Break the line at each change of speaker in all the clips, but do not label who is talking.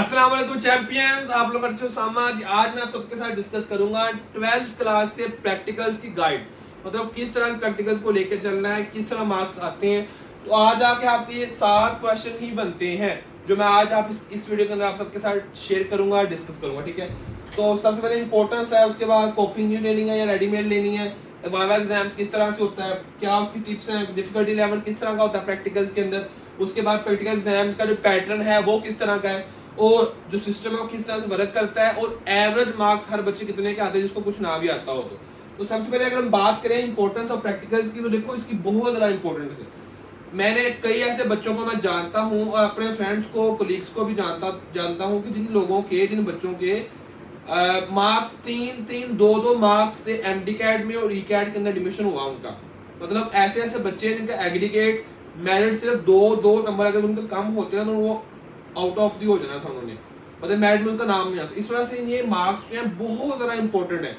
अस्सलाम वालेकुम चैंपियंस, आप लोग अच्छे हो समाज। आज मैं आप सबके साथ डिस्कस करूंगा 12th क्लास के प्रैक्टिकल्स की गाइड, मतलब किस तरह से प्रैक्टिकल्स को लेकर चलना है, किस तरह मार्क्स आते हैं। तो आज आके आपके ये 7 क्वेश्चन ही बनते हैं जो मैं आज आप इस वीडियो के अंदर आप सबके साथ शेयर करूंगा, डिस्कस करूंगा। ठीक है, तो सबसे पहले इंपॉर्टेंस है, उसके बाद कॉपी न्यू लेनी है या रेडीमेड लेनी है, वाइवा एग्जाम्स किस तरह से होता है, क्या उसकी टिप्स हैं, डिफिकल्टी लेवल किस तरह का होता है प्रैक्टिकल्स के अंदर, उसके बाद प्रैक्टिकल एग्जाम्स का जो पैटर्न है वो किस तरह का है, और जो सिस्टम है वो किस तरह से वर्क करता है, और एवरेज मार्क्स हर बच्चे कितने के आते हैं जिसको कुछ ना भी आता हो। तो सबसे पहले अगर हम बात करें इंपॉर्टेंस ऑफ प्रैक्टिकल्स की, तो देखो इसकी बहुत ज्यादा इंपॉर्टेंस है। मैंने कई ऐसे बच्चों को मैं जानता हूँ और अपने फ्रेंड्स को, कोलीग्स को भी जानता हूँ कि जिन बच्चों के मार्क्स 3-2 मार्क्स से एमडी कैट में और ई कैट के अंदर एडमिशन हुआ उनका। मतलब ऐसे ऐसे बच्चे हैं जिनका एग्रीगेट मेरिट सिर्फ 2 नंबर अगर उनके कम होते हैं तो वो आउट ऑफ दी हो जाना था उन्होंने, मतलब मेरिट में उनका नाम नहीं आता। इस वजह से ये मार्क्स जो है बहुत ज्यादा इंपॉर्टेंट है।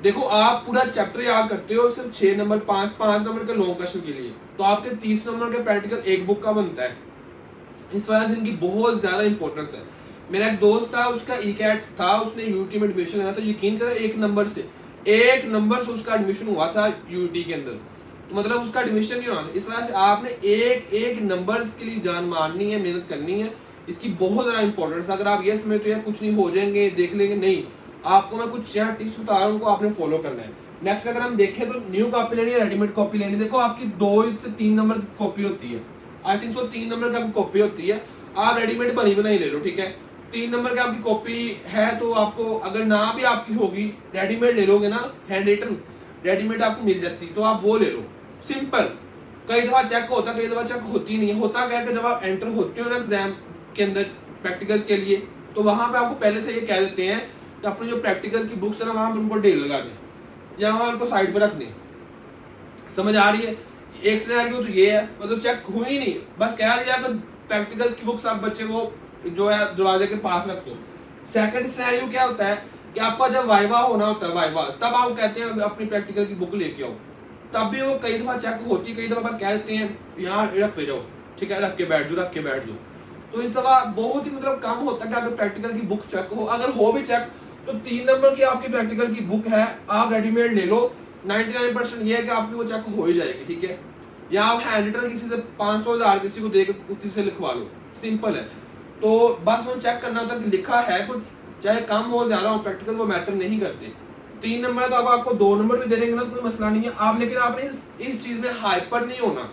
देखो आप पूरा चैप्टर याद करते हो सिर्फ 6 नंबर 5 नंबर के लॉन्ग क्वेश्चन के लिए, तो आपके 30 नंबर के प्रैक्टिकल एक बुक का बनता है। इस वजह से इनकी बहुत ज्यादा इंपॉर्टेंस है। मेरा एक दोस्त था, उसका ई कैट था, उसने यूटी में एडमिशन लिया था। यकीन करें एक नंबर से उसका एडमिशन हुआ था यूटी के अंदर, तो मतलब उसका एडमिशन नहीं हुआ था। इस वजह से आपने एक नंबर के लिए जान मारनी है, मेहनत करनी है। इसकी बहुत ज्यादा इंपॉर्टेंस है। अगर आप ये समझते हो कुछ नहीं हो जाएंगे देख लेंगे, नहीं, आपको मैं कुछ 4 टिप्स बता रहा हूँ, उनको आपने फॉलो करना है। नेक्स्ट अगर हम देखें तो न्यू कॉपी लेनी है, रेडीमेड कॉपी लेनी है। देखो आपकी 2 से 3 नंबर की कॉपी होती है, आई थिंक सो 3 नंबर की आपकी कॉपी होती है। आप रेडीमेड बनी बनाई ले लो, ठीक है। 3 नंबर की आपकी कॉपी है तो आपको अगर ना भी आपकी होगी, रेडीमेड ले लोगे ना, हैंड रिटन रेडीमेड आपको मिल जाती, तो आप वो ले लो, सिंपल। कई दफा चेक होता, कई दफा चेक होती नहीं है। होता क्या है कि जब आप एंटर होते हो ना एग्जाम के अंदर प्रैक्टिकल्स के लिए, तो वहां पे आपको पहले से ये कह देते हैं कि अपनी जो प्रैक्टिकल्स की बुक्स है ना वहां पर उनको ढेर लगा दें या वहां उनको साइड पर रख दें। समझ आ रही है? एक सिनेरियो तो ये है, मतलब चेक हुई नहीं, बस कह दिया कि प्रैक्टिकल्स की बुक्स आप बच्चे को जो है दरवाजे के पास रख दो। सेकंड सिनेरियो क्या होता है कि आपका जब वाइवा होना होता है, वाइवा, तब आप कहते हैं अपनी प्रैक्टिकल की बुक लेके आओ। तब भी वो कई दफा चेक होती, कई दफा बस कह देते हैं यहाँ रख ले जाओ, ठीक है, रख के बैठ जाओ। तो इस दफा बहुत ही मतलब कम होता है कि आपके प्रैक्टिकल की बुक चेक हो। अगर हो भी चेक तो 3 नंबर की आपकी प्रैक्टिकल की बुक है, आप रेडीमेड ले लो। 99% ये है कि आपकी वो चेक हो ही जाएगी, ठीक है। या आप हैंड रिटन किसी से 500,000 किसी को देकर किसी से लिखवा लो, सिंपल है। तो बस वो चेक करना होता है कि लिखा है कुछ, चाहे कम हो ज्यादा हो, प्रैक्टिकल वो मैटर नहीं करते। 3 नंबर है तो अब आपको 2 नंबर भी दे देंगे ना, कोई मसला नहीं है आप, लेकिन आपने इस चीज में हाइपर नहीं होना,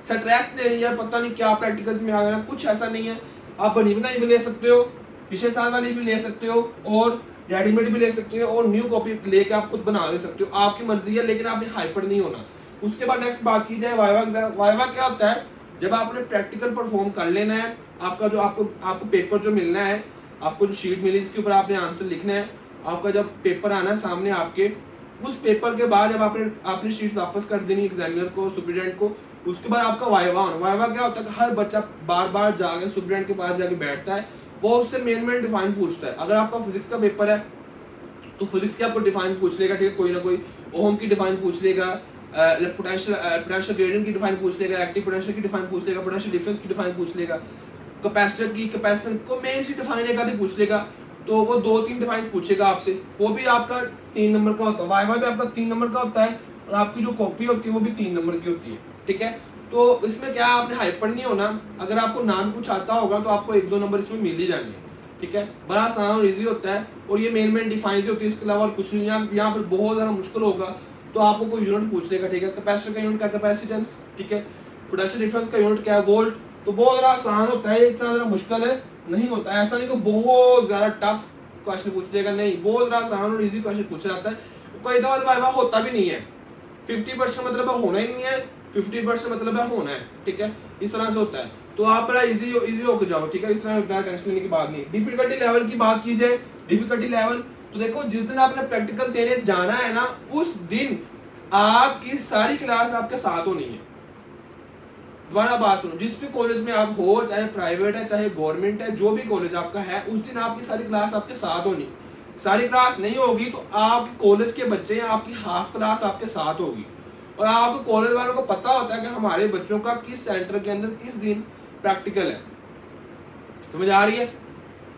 स्ट्रेस नहीं है, पता नहीं क्या प्रैक्टिकल्स में आ गया, कुछ ऐसा नहीं है। आप बनी बनाई भी ले सकते हो, पिछले साल वाली भी ले सकते हो, और रेडीमेड भी ले सकते हो, और न्यू कॉपी लेके आप खुद बना ले सकते हो, आपकी मर्जी है, लेकिन आपने हाइपर नहीं होना। उसके बाद नेक्स्ट बात की जाए वाइवा एग्जाम। वाइवा क्या होता है? जब आपने प्रैक्टिकल परफॉर्म कर लेना है, आपका जो आपको पेपर जो मिलना है, आपको जो शीट मिली जिसके ऊपर आपने आंसर लिखना है, आपका जब पेपर आना है सामने आपके, उस पेपर के बाद जब आपने शीट वापस कर देनी एग्जामिनर को, सुप्रीडेंट को, उसके बाद आपका वाइवा होना। वाइवा क्या होता है कि हर बच्चा बार बार जाके सुप्रीडेंट के पास जाके बैठता है, वो उससे मेन डिफाइन पूछता है। अगर आपका फिजिक्स का पेपर है तो फिजिक्स की आपको डिफाइन पूछ लेगा, ठीक है, कोई ना कोई ओम की डिफाइन पूछ लेगा, पोटेंशियल ग्रेडियंट की डिफाइन पूछ लेगा, एक्टिव पोटेंशियल की डिफाइन पूछ लेगा, पोटेंशियल डिफरेंस की डिफाइन पूछ लेगा, कैपेसिटर को मेन सी डिफाइन एक आधी पूछ लेगा। तो वो 2-3 डिफाइन पूछेगा आपसे, वो भी आपका 3 नंबर का होता है। वाइवा भी आपका 3 नंबर का होता है, और आपकी जो कॉपी होती है वो भी 3 नंबर की होती है, ठीक है। तो इसमें क्या आपने हाइपर नहीं होना। अगर आपको नाम कुछ आता होगा तो आपको 1-2 नंबर इसमें मिल ही जाएंगे, ठीक है। बड़ा आसान और ईजी होता है, और ये मेन डिफाइन होती है, इसके अलावा और कुछ नहीं। यहाँ पर बहुत ज़्यादा मुश्किल होगा तो आपको कोई यूनिट पूछ लेगा, ठीक है। कैपेसिटर का यूनिट क्या, कैपेसिटेंस, ठीक है। पोटेंशियल डिफरेंस का यूनिट क्या है, वोल्ट। तो बहुत ज़्यादा आसान होता है, इतना ज़्यादा मुश्किल है नहीं होता है। ऐसा नहीं कि बहुत ज़्यादा टफ क्वेश्चन पूछ लेगा, नहीं, बहुत ज़्यादा आसान और इजी क्वेश्चन पूछा जाता है। कई दफा वाइवा होता भी नहीं है। 50% मतलब होना ही नहीं है, 50% मतलब है होना है, ठीक है। इस तरह से होता है, तो आप बड़ा इजी होकर जाओ, ठीक है। इस तरह होता है, टेंशन लेने की बात नहीं। डिफिकल्टी लेवल की बात की जाए, डिफिकल्टी लेवल तो देखो जिस दिन आपने प्रैक्टिकल देने जाना है ना, उस दिन आपकी सारी क्लास आपके साथ होनी है। दोबारा बात सुनो, जिस भी कॉलेज में आप हो, चाहे प्राइवेट है चाहे गवर्नमेंट है, जो भी कॉलेज आपका है, उस दिन आपकी सारी क्लास आपके साथ होनी। सारी क्लास नहीं होगी तो आपके कॉलेज के बच्चे या आपकी हाफ क्लास आपके साथ होगी, और आपको कॉलेज वालों को पता होता है कि हमारे बच्चों का किस सेंटर के अंदर किस दिन प्रैक्टिकल है। समझ आ रही है?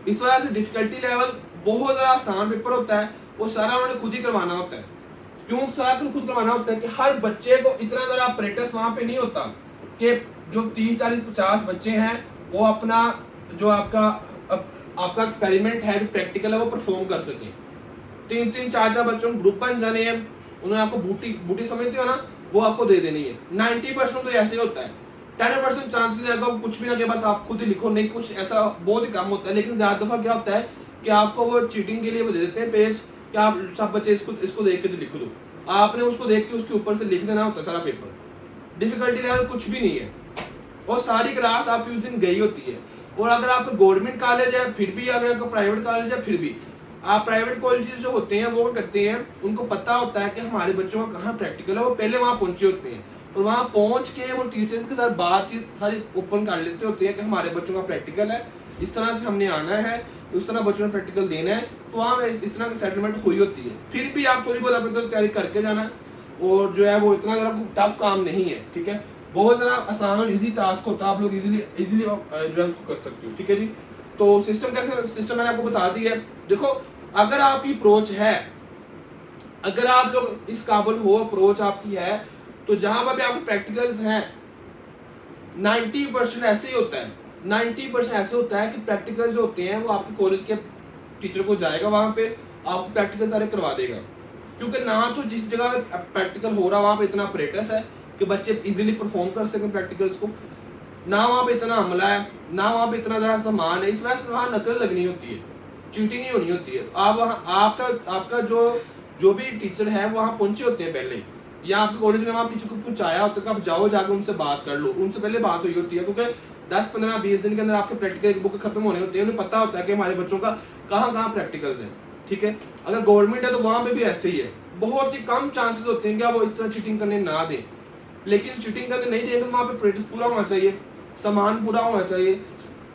इस वजह से डिफिकल्टी लेवल बहुत ज़्यादा आसान पेपर होता है, वो सारा उन्होंने खुद ही करवाना होता है। क्यों सारा खुद करवाना होता है कि हर बच्चे को इतना ज़्यादा अपरेटस वहाँ पे नहीं होता कि जो 30 40 50 बच्चे हैं वो अपना जो आपका एक्सपेरिमेंट है, जो प्रैक्टिकल है, वो परफॉर्म कर सके। 3 4 बच्चों ग्रुप बन जाने हैं, उन्होंने आपको बूटी समझते हो ना, वो आपको दे देनी है। 90% तो ऐसे होता है, 10% चांसेस है कि कुछ भी ना के बस आप खुद ही लिखो, नहीं कुछ ऐसा बहुत ही कम होता है। लेकिन ज़्यादा दफ़ा क्या होता है कि आपको वो चीटिंग के लिए वो दे देते हैं पेज कि आप सब बच्चे इसको देख के तो लिख दो, आपने उसको देख के उसके ऊपर से लिख देना होता है सारा पेपर। डिफिकल्टी लेवल कुछ भी नहीं है, और सारी क्लास आपकी उस दिन गई होती है। और अगर आपको गवर्नमेंट कॉलेज है फिर भी, अगर आपको प्राइवेट कॉलेज है फिर भी, आप प्राइवेट कॉलेजेस जो होते हैं वो करते हैं, उनको पता होता है कि हमारे बच्चों का कहाँ प्रैक्टिकल है, वो पहले वहाँ पहुंचे होते हैं और वहाँ पहुंच के वो टीचर्स के साथ बातचीत सारी ओपन कर लेते होते हैं कि हमारे बच्चों का प्रैक्टिकल है, इस तरह से हमने आना है, उस तरह बच्चों ने प्रैक्टिकल देना है। तो वहाँ में इस तरह की सेटलमेंट हुई होती है। फिर भी आप थोड़ी बहुत अपनी तैयारी करके जाना, और जो है वो इतना ज़्यादा टफ काम नहीं है, ठीक है, बहुत ज़्यादा आसान और इजी टास्क होता है, आप लोग इजीली जो है उसको कर सकते हो, ठीक है जी। तो सिस्टम कैसे, सिस्टम मैंने आपको बता दिया है। देखो, अगर आपकी अप्रोच है, अगर आप लोग इस काबिल हो, अप्रोच आपकी है, तो जहां पर भी आपके प्रैक्टिकल्स हैं 90% ऐसे ही होता है, 90% ऐसे होता है कि प्रैक्टिकल जो होते हैं वो आपके कॉलेज के टीचर को जाएगा, वहां पे आपको प्रैक्टिकल सारे करवा देगा। क्योंकि ना तो जिस जगह प्रैक्टिकल हो रहा वहां पे इतना अपरेटस है कि बच्चे इजीली परफॉर्म कर सकें प्रैक्टिकल्स को, ना वहाँ पे इतना हमला है, ना वहाँ पे इतना ज़्यादा सामान है, इस वजह से वहाँ नकल लगनी होती है, चीटिंग ही होनी होती है। तो आप वहाँ आपका जो भी टीचर है वो वहाँ पहुँचे होते हैं पहले, या आपके कॉलेज ने वहाँ टीचर को कुछ आया होता है कि आप जाओ जाकर उनसे बात कर लो, उनसे पहले बात हुई होती है। क्योंकि 10 15 20 दिन के अंदर आपके प्रैक्टिकल बुक खत्म होने होते हैं, उन्हें पता होता है कि हमारे बच्चों का कहाँ प्रैक्टिकल्स हैं, ठीक है। अगर गवर्नमेंट है तो वहाँ पे भी ऐसे ही है, बहुत ही कम चांसेस होते हैं कि आप वो इस तरह चीटिंग करने ना दें। लेकिन चीटिंग करने नहीं देंगे तो वहाँ पे प्रैक्टिस पूरा होना चाहिए, सामान पूरा होना चाहिए,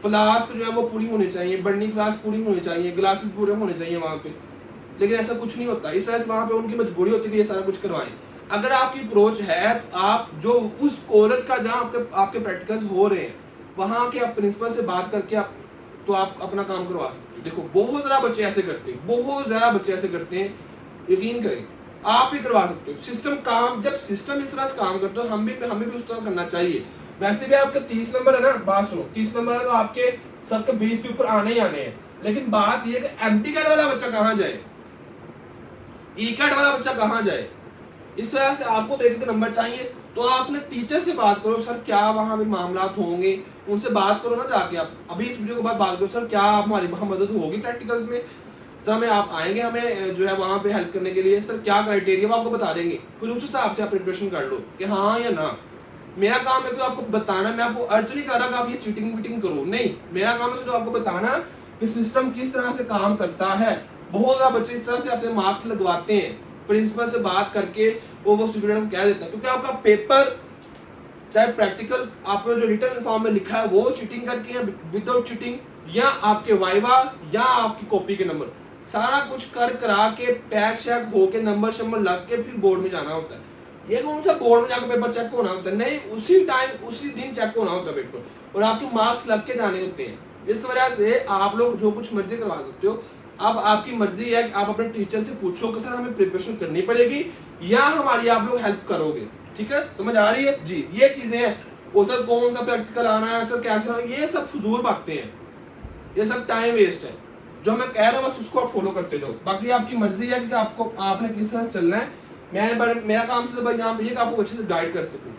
फ्लास्क जो है वो पूरी होनी चाहिए, बर्निंग फ्लास्क पूरी होनी चाहिए, ग्लासेस पूरे होने चाहिए वहाँ पे। लेकिन ऐसा कुछ नहीं होता, इस वजह से वहाँ पे उनकी मजबूरी होती है कि ये सारा कुछ करवाएं। अगर आपकी अप्रोच है तो आप जो उस कॉलेज का जहाँ आपके प्रैक्टिकल्स हो रहे हैं वहाँ के आप प्रिंसिपल से बात करके आप अपना काम करवा सकते हो। देखो, बहुत ज़्यादा बच्चे ऐसे करते हैं, बहुत ज़्यादा बच्चे ऐसे करते हैं, यकीन करें आप भी करवा सकते हो। सिस्टम काम, जब सिस्टम इस तरह से काम करते हो, हमें भी उस तरह करना चाहिए। वैसे भी आपके 30 नंबर है ना, बात सुनो, 30 नंबर है तो आपके सबके 20 के ऊपर आने ही आने हैं। लेकिन बात यह कि एमटी कैट वाला बच्चा कहाँ जाए, ई कैट वाला बच्चा कहाँ जाए, इस वजह से आपको तो एक नंबर चाहिए। तो आपने टीचर से बात करो, सर क्या वहाँ भी मामला होंगे, उनसे बात करो ना जाके। आप अभी इस वीडियो के बाद बात करो, सर क्या हमारी वहाँ मदद होगी प्रैक्टिकल्स में, सर हमें आप आएंगे हमें जो है वहाँ पे हेल्प करने के लिए, सर क्या क्राइटेरिया वो आपको बता देंगे। फिर उस हिसाब से आप प्रिपरेशन कर लो कि हाँ या ना। मेरा काम है सिर्फ आपको बताना, मैं आपको अर्ज नहीं कर रहा कि आप ये चीटिंग वीटिंग करो, नहीं, मेरा काम है सिर्फ आपको बताना कि सिस्टम किस तरह से काम करता है। बहुत ज़्यादा बच्चे इस तरह से अपने मार्क्स लगवाते हैं, प्रिंसिपल से बात करके वो स्टूडेंट को कह देता है, क्योंकि आपका पेपर चाहे प्रैक्टिकल आपने जो रिटर्न फॉर्म में लिखा है वो चीटिंग करके है विदाउट चीटिंग, या आपके वाइवा या आपकी कॉपी के नंबर, सारा कुछ कर करा के पैक शैक होके नंबर शंबर लग के फिर बोर्ड में जाना होता है। ये कौन सा बोर्ड में जाकर पेपर चेक होना होता है, नहीं, उसी टाइम उसी दिन चेक होना होता है पेपर, और आपके मार्क्स लग के जाने होते हैं। इस वजह से आप लोग जो कुछ मर्जी करवा सकते हो। अब आपकी मर्जी है कि आप अपने टीचर से पूछो कि सर हमें प्रिपरेशन करनी पड़ेगी या हमारी आप लोग हेल्प करोगे, ठीक है, समझ आ रही है जी। ये चीजें हैं, और सर कौन सा प्रैक्टिकल आना है, सर कैसे आना है, ये सब फजूल बातें हैं, ये सब टाइम वेस्ट है। जो मैं कह रहा हूँ बस उसको आप फॉलो करते जाओ, बाकी आपकी मर्जी है कि आपने किस तरह चलना है। मेरा काम तो भाई यहाँ पे ये कि आपको अच्छे से गाइड कर सकूँ।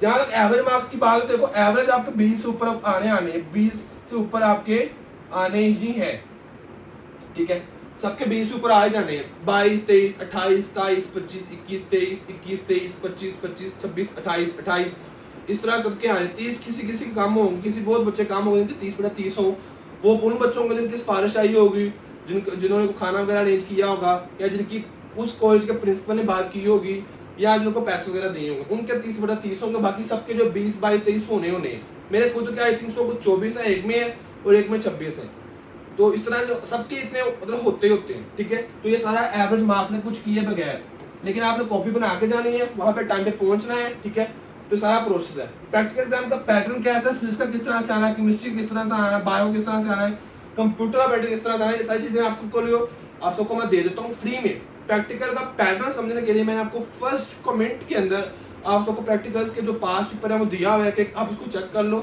जहाँ तक एवरेज मार्क्स की बात है, देखो एवरेज आपके 20 से ऊपर आने 20 से ऊपर आपके आने ही है, ठीक है, सबके 20 से ऊपर आए जाने हैं। 22 23 28 27 25 21 23 21 23 25 25 26 28 28 इस तरह सबके आने। 30 किसी के कम होंगे, किसी बहुत बच्चे कम होंगे, 30/30 हो, वो उन बच्चों को जिनकी सिफारिश आई होगी, जिन्होंने खाना वगैरह अरेंज किया होगा, या जिनकी उस कॉलेज के प्रिंसिपल ने बात की होगी, या जिनको पैसे वगैरह दिए होंगे, उनके 30/30 होंगे। बाकी सबके जो 20 22 23 होने मेरे खुद के आई थिंक सो कुछ 24 है, एक में है और एक में 26 है। तो इस तरह से सबके इतने मतलब होते हैं, ठीक है। तो ये सारा एवरेज मार्क्स ने कुछ किए बगैर, लेकिन आपने कॉपी बना के जानी है, वहाँ पे टाइम पे पहुँचना है, ठीक है। तो सारा प्रोसेस है। प्रैक्टिकल एग्जाम का पैटर्न क्या है, फिजिक्स का किस तरह से आना है, केमिस्ट्री किस तरह से आना है, बायो किस तरह से आना है, कंप्यूटर ऑपरेटिंग इस तरह से है, ये सारी चीजें आप सबको लियो, आप सबको मैं दे देता हूँ फ्री में। प्रैक्टिकल का पैटर्न समझने के लिए मैंने आपको फर्स्ट कमेंट के अंदर आप सबको प्रैक्टिकल्स के जो पास पेपर है वो दिया हुआ है कि आप उसको चेक कर लो,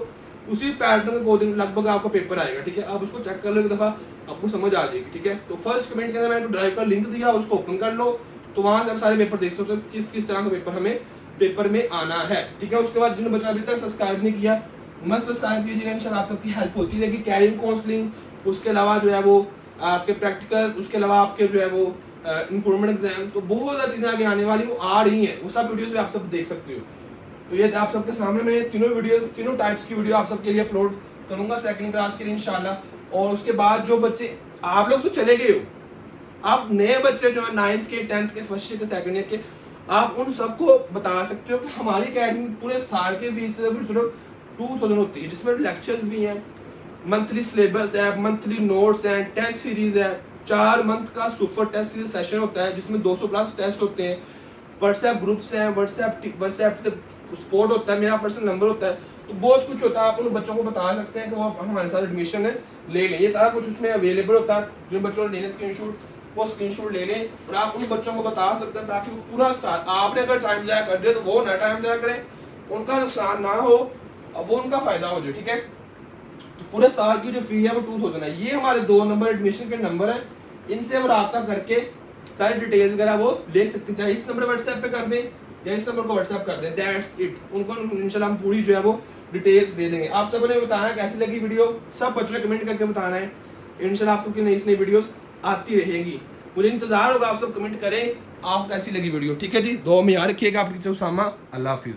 उसी पैटर्न के अकॉर्डिंग लगभग आपका पेपर आएगा, ठीक है। आप उसको चेक कर लो एक दफा, आपको समझ आ जाएगी, ठीक है। तो फर्स्ट कमेंट के अंदर मैंने ड्राइव का लिंक दिया, उसको ओपन कर लो, तो वहां से आप सारे पेपर देख सकते हो किस किस तरह का पेपर हमें पेपर में आना है, ठीक है। उसके बाद जिन बच्चों ने अभी तक सब्सक्राइब नहीं किया, मस्त सब्सक्राइब कीजिएगा, इंशाल्लाह आप सबकी हेल्प होती रहेगी। कैरियर काउंसलिंग, उसके अलावा जो है वो आपके प्रैक्टिकल्स, उसके अलावा आपके जो है वो इंप्रूवमेंट एग्जाम, तो बहुत ज़्यादा चीज़ें आगे आने वाली वो आ रही हैं, वो सब वीडियोस भी आप सब देख सकते हो। तो ये आप सबके सामने मैं तीनों वीडियोस, तीनों टाइप्स की वीडियो आप सबके लिए अपलोड करूंगा सेकंड क्लास के लिए इंशाल्लाह। और उसके बाद जो बच्चे, आप लोग तो चले गए हो, आप नए बच्चे जो है 9th के, 10th के, फर्स्ट ईयर के, सेकंड ईयर के, आप उन सबको बता सकते हो कि हमारी अकेडमी पूरे साल के फीस सिर्फ 2000 होती है, जिसमें लेक्चर्स भी हैं, मंथली सिलेबस है, मंथली नोट्स हैं, टेस्ट सीरीज है, 4 मंथ का सुपर टेस्ट सीरीज सेशन होता है जिसमें 200 प्लस टेस्ट होते हैं, व्हाट्सएप ग्रुप्स हैं, व्हाट्सएप सपोर्ट होता है, मेरा पर्सनल नंबर होता है, तो बहुत कुछ होता है। आप उन बच्चों को बता सकते हैं कि वो हमारे साथ एडमिशन है ले लें, ये सारा कुछ उसमें अवेलेबल होता है। जिन बच्चों ने लेने स्क्रीनशॉट, वो स्क्रीनशॉट ले लें और आप उन बच्चों को बता सकते हैं, ताकि वो पूरा साल, आपने अगर टाइम ज़ाया कर दिया तो वो ना टाइम ज़ाया करें, उनका नुकसान ना हो, वो उनका फायदा हो जाए, ठीक है। तो पूरे साल की जो फी है वो 2000 है। ये हमारे 2 नंबर एडमिशन के नंबर है, इनसे वो रब्ता करके सारी डिटेल्स वगैरह वो ले सकते हैं, चाहे इस नंबर व्हाट्सएप पे कर दें या इस नंबर को व्हाट्सएप कर दें, दैट्स इट। उनको इंशाल्लाह हम पूरी जो है वो डिटेल्स दे देंगे। आप सबने बताना है कैसी लगी वीडियो, सब बच्चों ने कमेंट करके बताना है, इंशाल्लाह आप सबकी नई वीडियोस आती रहेंगी। मुझे इंतजार होगा, आप सब कमेंट करें आप कैसी लगी वीडियो, ठीक है जी। दुआ में याद रखिएगा आपकी उसामा। अल्लाह हाफिज़।